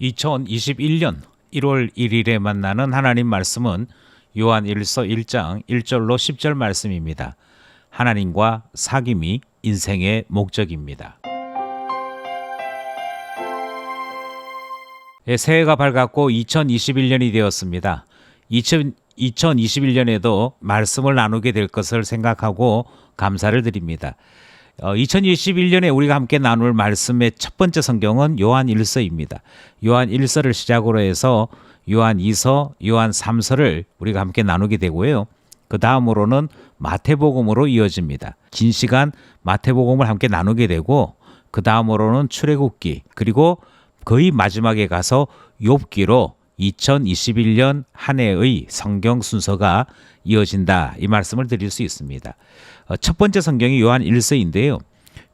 2021년 1월 1일에 만나는 하나님 말씀은 요한일서 1장 1절로 10절 말씀입니다. 하나님과 사귐이 인생의 목적입니다. 새해가 밝았고 2021년이 되었습니다. 2021년에도 말씀을 나누게 될 것을 생각하고 감사를 드립니다. 2021년에 우리가 함께 나눌 말씀의 첫 번째 성경은 요한일서입니다. 요한일서를 시작으로 해서 요한이서, 요한3서를 우리가 함께 나누게 되고요. 그 다음으로는 마태복음으로 이어집니다. 긴 시간 마태복음을 함께 나누게 되고 그 다음으로는 출애굽기, 그리고 거의 마지막에 가서 욥기로 2021년 한 해의 성경 순서가 이어진다, 이 말씀을 드릴 수 있습니다. 첫 번째 성경이 요한일서인데요.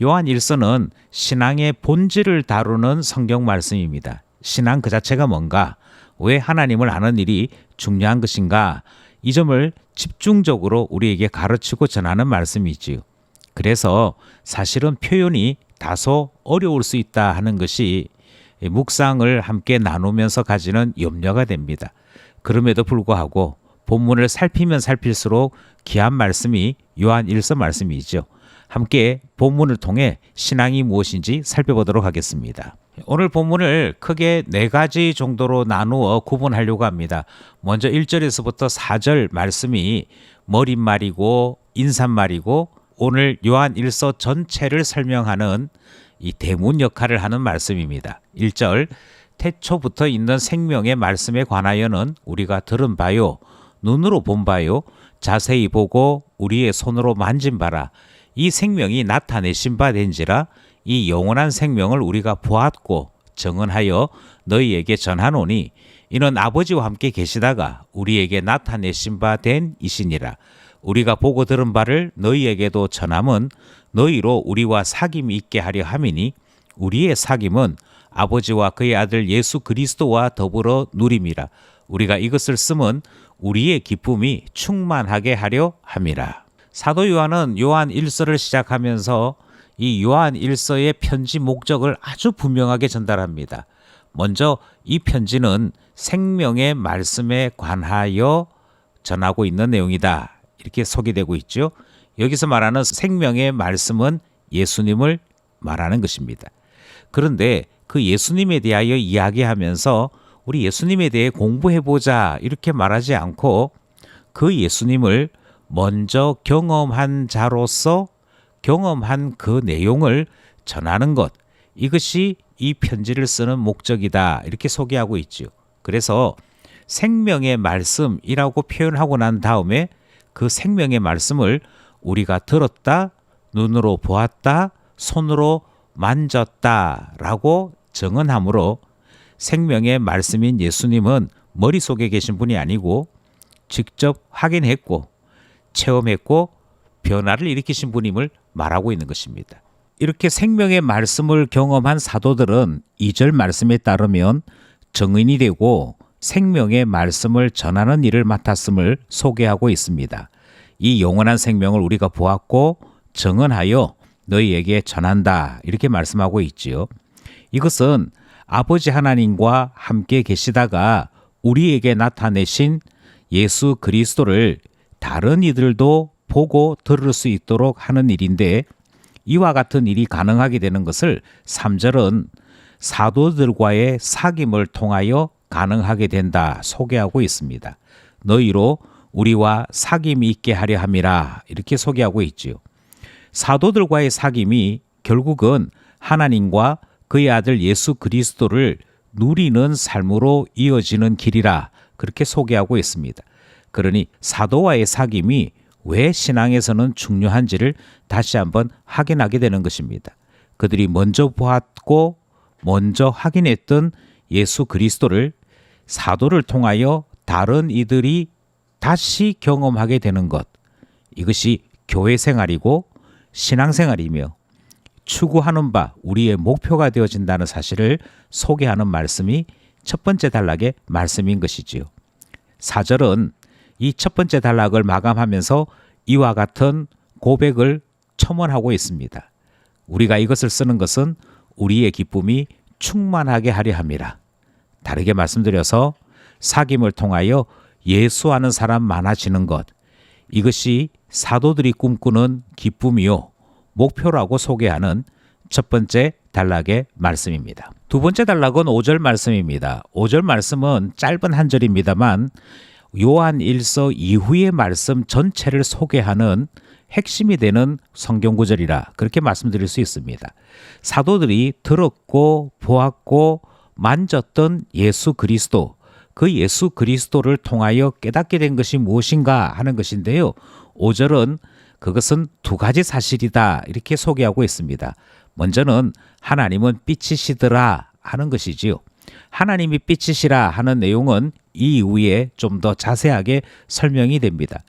요한일서는 신앙의 본질을 다루는 성경 말씀입니다. 신앙 그 자체가 뭔가, 왜 하나님을 아는 일이 중요한 것인가, 이 점을 집중적으로 우리에게 가르치고 전하는 말씀이지요. 그래서 사실은 표현이 다소 어려울 수 있다 하는 것이 묵상을 함께 나누면서 가지는 염려가 됩니다. 그럼에도 불구하고 본문을 살피면 살필수록 귀한 말씀이 요한일서 말씀이죠. 함께 본문을 통해 신앙이 무엇인지 살펴보도록 하겠습니다. 오늘 본문을 크게 4가지 정도로 나누어 구분하려고 합니다. 먼저 1절에서부터 4절 말씀이 머릿말이고 인사말이고 오늘 요한일서 전체를 설명하는 이 대문 역할을 하는 말씀입니다. 1절, 태초부터 있는 생명의 말씀에 관하여는 우리가 들은 바요, 눈으로 본 바요, 자세히 보고 우리의 손으로 만진 바라. 이 생명이 나타내신 바 된지라. 이 영원한 생명을 우리가 보았고 증언하여 너희에게 전하노니 이는 아버지와 함께 계시다가 우리에게 나타내신 바 된 이시니라. 우리가 보고 들은 바를 너희에게도 전함은 너희로 우리와 사귐이 있게 하려 함이니 우리의 사귐은 아버지와 그의 아들 예수 그리스도와 더불어 누림이라. 우리가 이것을 쓰면 우리의 기쁨이 충만하게 하려 함이라. 사도 요한은 요한일서를 시작하면서 이 요한일서의 편지 목적을 아주 분명하게 전달합니다. 먼저 이 편지는 생명의 말씀에 관하여 전하고 있는 내용이다, 이렇게 소개되고 있죠. 여기서 말하는 생명의 말씀은 예수님을 말하는 것입니다. 그런데 그 예수님에 대하여 이야기하면서 우리 예수님에 대해 공부해보자 이렇게 말하지 않고 그 예수님을 먼저 경험한 자로서 경험한 그 내용을 전하는 것, 이것이 이 편지를 쓰는 목적이다, 이렇게 소개하고 있죠. 그래서 생명의 말씀이라고 표현하고 난 다음에 그 생명의 말씀을 우리가 들었다, 눈으로 보았다, 손으로 만졌다 라고 증언하므로 생명의 말씀인 예수님은 머릿속에 계신 분이 아니고 직접 확인했고 체험했고 변화를 일으키신 분임을 말하고 있는 것입니다. 이렇게 생명의 말씀을 경험한 사도들은 2절 말씀에 따르면 증인이 되고 생명의 말씀을 전하는 일을 맡았음을 소개하고 있습니다. 이 영원한 생명을 우리가 보았고 증언하여 너희에게 전한다, 이렇게 말씀하고 있지요. 이것은 아버지 하나님과 함께 계시다가 우리에게 나타내신 예수 그리스도를 다른 이들도 보고 들을 수 있도록 하는 일인데, 이와 같은 일이 가능하게 되는 것을 3절은 사도들과의 사귐을 통하여 가능하게 된다 소개하고 있습니다. 너희로 우리와 사귐이 있게 하려 함이라, 이렇게 소개하고 있지요. 사도들과의 사귐이 결국은 하나님과 그의 아들 예수 그리스도를 누리는 삶으로 이어지는 길이라, 그렇게 소개하고 있습니다. 그러니 사도와의 사귐이 왜 신앙에서는 중요한지를 다시 한번 확인하게 되는 것입니다. 그들이 먼저 보았고 먼저 확인했던 예수 그리스도를 사도를 통하여 다른 이들이 다시 경험하게 되는 것, 이것이 교회 생활이고 신앙생활이며 추구하는 바 우리의 목표가 되어진다는 사실을 소개하는 말씀이 첫 번째 단락의 말씀인 것이지요. 4절은 이 첫 번째 단락을 마감하면서 이와 같은 고백을 첨언하고 있습니다. 우리가 이것을 쓰는 것은 우리의 기쁨이 충만하게 하려 함이라. 다르게 말씀드려서 사귐을 통하여 예수하는 사람 많아지는 것, 이것이 사도들이 꿈꾸는 기쁨이요 목표라고 소개하는 첫 번째 단락의 말씀입니다. 두 번째 단락은 5절 말씀입니다. 5절 말씀은 짧은 한 절입니다만 요한 1서 이후의 말씀 전체를 소개하는 핵심이 되는 성경 구절이라 그렇게 말씀드릴 수 있습니다. 사도들이 들었고 보았고 만졌던 예수 그리스도, 그 예수 그리스도를 통하여 깨닫게 된 것이 무엇인가 하는 것인데요. 5절은 그것은 두 가지 사실이다 이렇게 소개하고 있습니다. 먼저는 하나님은 빛이시더라 하는 것이지요. 하나님이 빛이시라 하는 내용은 이 이후에 좀 더 자세하게 설명이 됩니다.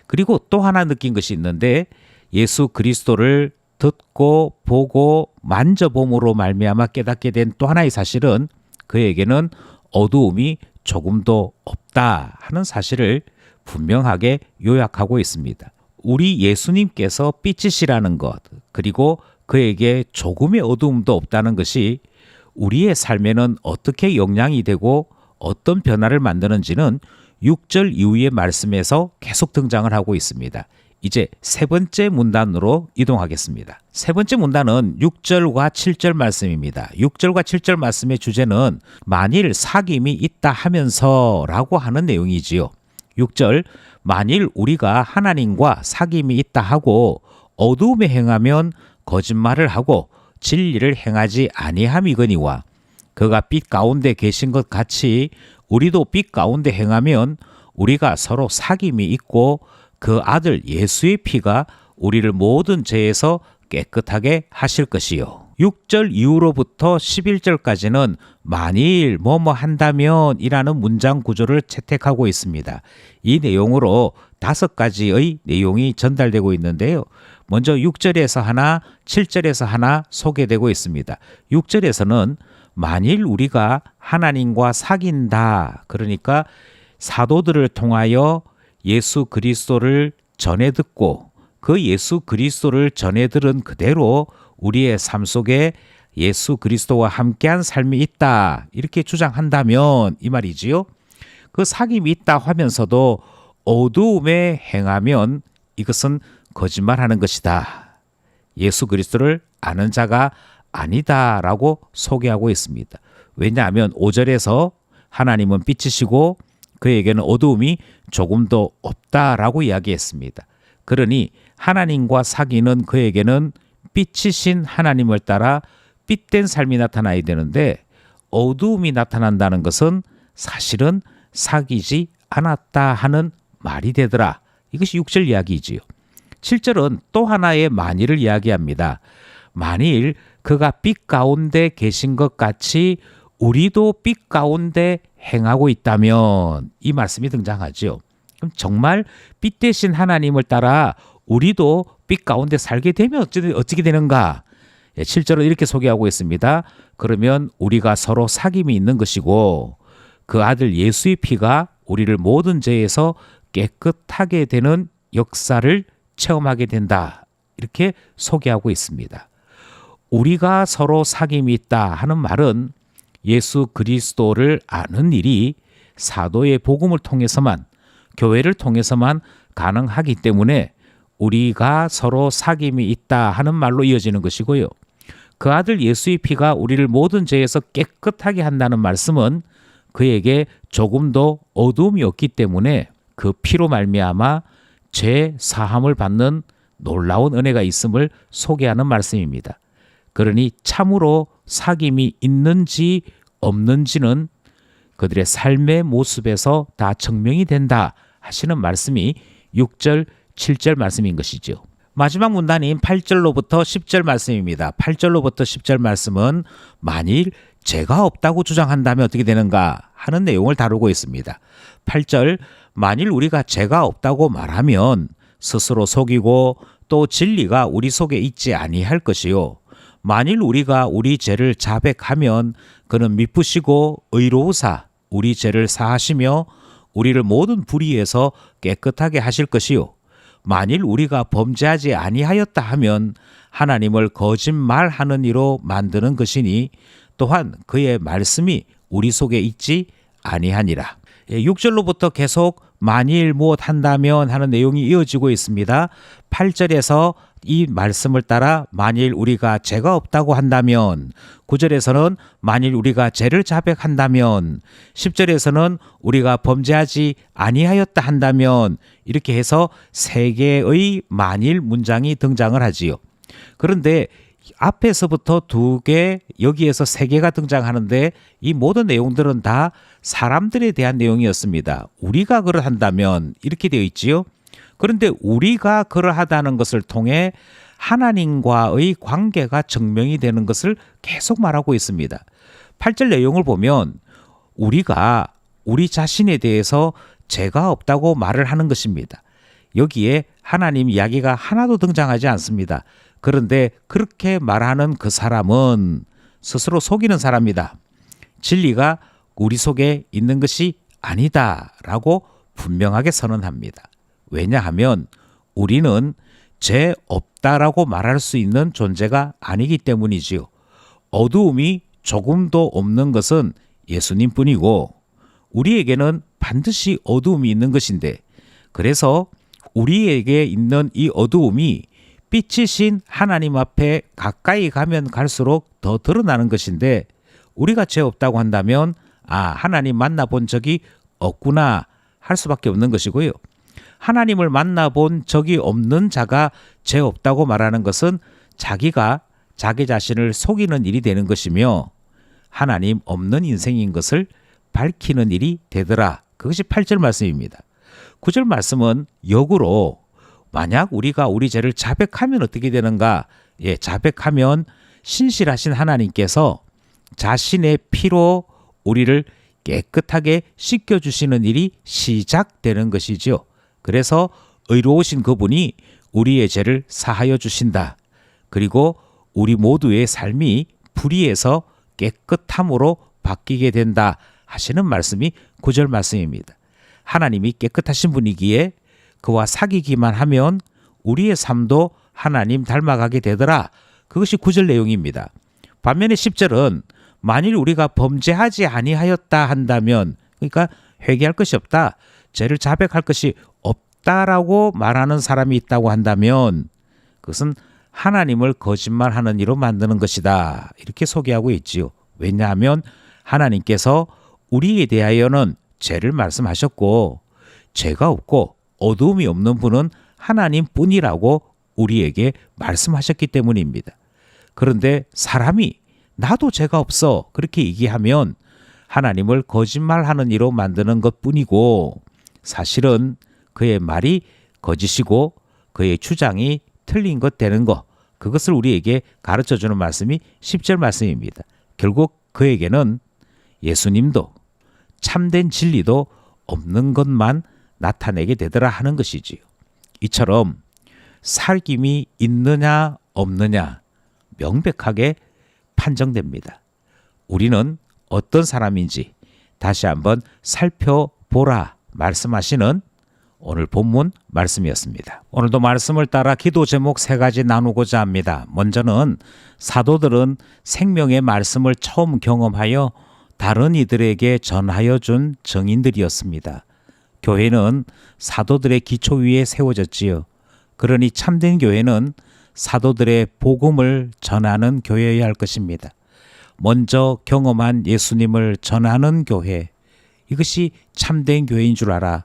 그리고 또 하나 느낀 것이 있는데 예수 그리스도를 듣고 보고 만져봄으로 말미암아 깨닫게 된 또 하나의 사실은 그에게는 어두움이 조금도 없다 하는 사실을 분명하게 요약하고 있습니다. 우리 예수님께서 빛이시라는 것, 그리고 그에게 조금의 어두움도 없다는 것이 우리의 삶에는 어떻게 영향이 되고 어떤 변화를 만드는지는 6절 이후의 말씀에서 계속 등장을 하고 있습니다. 이제 세 번째 문단으로 이동하겠습니다. 세 번째 문단은 6절과 7절 말씀입니다. 6절과 7절 말씀의 주제는 만일 사귐이 있다 하면서라고 하는 내용이지요. 6절, 만일 우리가 하나님과 사귐이 있다 하고 어두움에 행하면 거짓말을 하고 진리를 행하지 아니함이거니와 그가 빛 가운데 계신 것 같이 우리도 빛 가운데 행하면 우리가 서로 사귐이 있고 그 아들 예수의 피가 우리를 모든 죄에서 깨끗하게 하실 것이요. 6절 이후로부터 11절까지는 만일 뭐뭐 한다면 이라는 문장 구조를 채택하고 있습니다. 이 내용으로 5가지의 내용이 전달되고 있는데요. 먼저 6절에서 하나, 7절에서 하나 소개되고 있습니다. 6절에서는 만일 우리가 하나님과 사귄다, 그러니까 사도들을 통하여 예수 그리스도를 전해 듣고 그 예수 그리스도를 전해 들은 그대로 우리의 삶 속에 예수 그리스도와 함께한 삶이 있다 이렇게 주장한다면 이 말이지요. 그 사귐이 있다 하면서도 어두움에 행하면 이것은 거짓말하는 것이다. 예수 그리스도를 아는 자가 아니다라고 소개하고 있습니다. 왜냐하면 5절에서 하나님은 빛이시고 그에게는 어두움이 조금도 없다라고 이야기했습니다. 그러니 하나님과 사귀는 그에게는 빛이신 하나님을 따라 빛된 삶이 나타나야 되는데 어두움이 나타난다는 것은 사실은 사귀지 않았다 하는 말이 되더라. 이것이 6절 이야기이지요. 7절은 또 하나의 만일을 이야기합니다. 만일 그가 빛 가운데 계신 것 같이 우리도 빛 가운데 행하고 있다면 이 말씀이 등장하죠. 그럼 정말 빛 대신 하나님을 따라 우리도 빛 가운데 살게 되면 어떻게 되는가? 7절은 이렇게 소개하고 있습니다. 그러면 우리가 서로 사귐이 있는 것이고 그 아들 예수의 피가 우리를 모든 죄에서 깨끗하게 되는 역사를 체험하게 된다. 이렇게 소개하고 있습니다. 우리가 서로 사귐이 있다 하는 말은 예수 그리스도를 아는 일이 사도의 복음을 통해서만, 교회를 통해서만 가능하기 때문에 우리가 서로 사귐이 있다 하는 말로 이어지는 것이고요. 그 아들 예수의 피가 우리를 모든 죄에서 깨끗하게 한다는 말씀은 그에게 조금도 어두움이 없기 때문에 그 피로 말미암아 죄 사함을 받는 놀라운 은혜가 있음을 소개하는 말씀입니다. 그러니 참으로 사귐이 있는지 없는지는 그들의 삶의 모습에서 다 증명이 된다 하시는 말씀이 6절, 7절 말씀인 것이죠. 마지막 문단인 8절로부터 10절 말씀입니다. 8절로부터 10절 말씀은 만일 죄가 없다고 주장한다면 어떻게 되는가 하는 내용을 다루고 있습니다. 8절, 만일 우리가 죄가 없다고 말하면 스스로 속이고 또 진리가 우리 속에 있지 아니할 것이요. 만일 우리가 우리 죄를 자백하면 그는 미쁘시고 의로우사 우리 죄를 사하시며 우리를 모든 불의에서 깨끗하게 하실 것이요. 만일 우리가 범죄하지 아니하였다 하면 하나님을 거짓말하는 이로 만드는 것이니 또한 그의 말씀이 우리 속에 있지 아니하니라. 6절로부터 계속 만일 무엇 한다면 하는 내용이 이어지고 있습니다. 8절에서 이 말씀을 따라 만일 우리가 죄가 없다고 한다면, 9절에서는 만일 우리가 죄를 자백한다면, 10절에서는 우리가 범죄하지 아니하였다 한다면, 이렇게 해서 세 개의 만일 문장이 등장을 하지요. 그런데 앞에서부터 두 개, 여기에서 세 개가 등장하는데 이 모든 내용들은 다 사람들에 대한 내용이었습니다. 우리가 그러한다면 이렇게 되어 있지요. 그런데 우리가 그러하다는 것을 통해 하나님과의 관계가 증명이 되는 것을 계속 말하고 있습니다. 8절 내용을 보면 우리가 우리 자신에 대해서 죄가 없다고 말을 하는 것입니다. 여기에 하나님 이야기가 하나도 등장하지 않습니다. 그런데 그렇게 말하는 그 사람은 스스로 속이는 사람이다. 진리가 우리 속에 있는 것이 아니다라고 분명하게 선언합니다. 왜냐하면 우리는 죄 없다라고 말할 수 있는 존재가 아니기 때문이지요. 어두움이 조금도 없는 것은 예수님뿐이고 우리에게는 반드시 어두움이 있는 것인데, 그래서 우리에게 있는 이 어두움이 빛이신 하나님 앞에 가까이 가면 갈수록 더 드러나는 것인데, 우리가 죄 없다고 한다면 하나님 만나본 적이 없구나 할 수밖에 없는 것이고요. 하나님을 만나본 적이 없는 자가 죄 없다고 말하는 것은 자기가 자기 자신을 속이는 일이 되는 것이며 하나님 없는 인생인 것을 밝히는 일이 되더라. 그것이 8절 말씀입니다. 9절 말씀은 역으로 만약 우리가 우리 죄를 자백하면 어떻게 되는가? 자백하면 신실하신 하나님께서 자신의 피로 우리를 깨끗하게 씻겨주시는 일이 시작되는 것이지요. 그래서 의로우신 그분이 우리의 죄를 사하여 주신다. 그리고 우리 모두의 삶이 불의에서 깨끗함으로 바뀌게 된다 하시는 말씀이 9절 말씀입니다. 하나님이 깨끗하신 분이기에 그와 사귀기만 하면 우리의 삶도 하나님 닮아가게 되더라. 그것이 9절 내용입니다. 반면에 10절은 만일 우리가 범죄하지 아니하였다 한다면, 그러니까 회개할 것이 없다, 죄를 자백할 것이 없다라고 말하는 사람이 있다고 한다면 그것은 하나님을 거짓말하는 이로 만드는 것이다. 이렇게 소개하고 있지요. 왜냐하면 하나님께서 우리에 대하여는 죄를 말씀하셨고 죄가 없고 어두움이 없는 분은 하나님뿐이라고 우리에게 말씀하셨기 때문입니다. 그런데 사람이 나도 죄가 없어 그렇게 얘기하면 하나님을 거짓말하는 이로 만드는 것뿐이고 사실은 그의 말이 거짓이고 그의 주장이 틀린 것 되는 것, 그것을 우리에게 가르쳐주는 말씀이 10절 말씀입니다. 결국 그에게는 예수님도 참된 진리도 없는 것만 나타내게 되더라 하는 것이지요. 이처럼 살김이 있느냐 없느냐 명백하게 판정됩니다. 우리는 어떤 사람인지 다시 한번 살펴보라 말씀하시는 오늘 본문 말씀이었습니다. 오늘도 말씀을 따라 기도 제목 3가지 나누고자 합니다. 먼저는 사도들은 생명의 말씀을 처음 경험하여 다른 이들에게 전하여 준 증인들이었습니다. 교회는 사도들의 기초 위에 세워졌지요. 그러니 참된 교회는 사도들의 복음을 전하는 교회여야 할 것입니다. 먼저 경험한 예수님을 전하는 교회, 이것이 참된 교회인 줄 알아.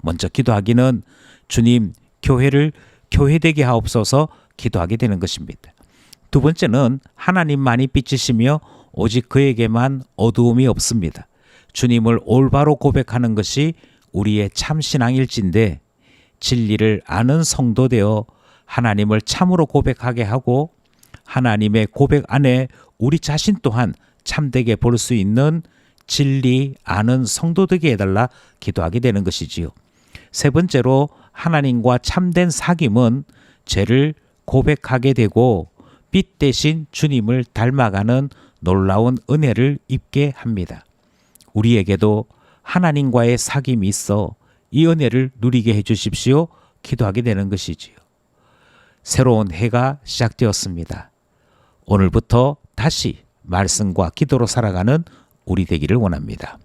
먼저 기도하기는 주님, 교회를 교회되게 하옵소서 기도하게 되는 것입니다. 두 번째는 하나님만이 빛이시며 오직 그에게만 어두움이 없습니다. 주님을 올바로 고백하는 것이 우리의 참신앙일진데 진리를 아는 성도 되어 하나님을 참으로 고백하게 하고 하나님의 고백 안에 우리 자신 또한 참되게 볼 수 있는 진리 아는 성도 되게 해달라 기도하게 되는 것이지요. 세 번째로 하나님과 참된 사귐은 죄를 고백하게 되고 빛 대신 주님을 닮아가는 놀라운 은혜를 입게 합니다. 우리에게도 하나님과의 사귐이 있어 이 은혜를 누리게 해주십시오 기도하게 되는 것이지요. 새로운 해가 시작되었습니다. 오늘부터 다시 말씀과 기도로 살아가는 우리 되기를 원합니다.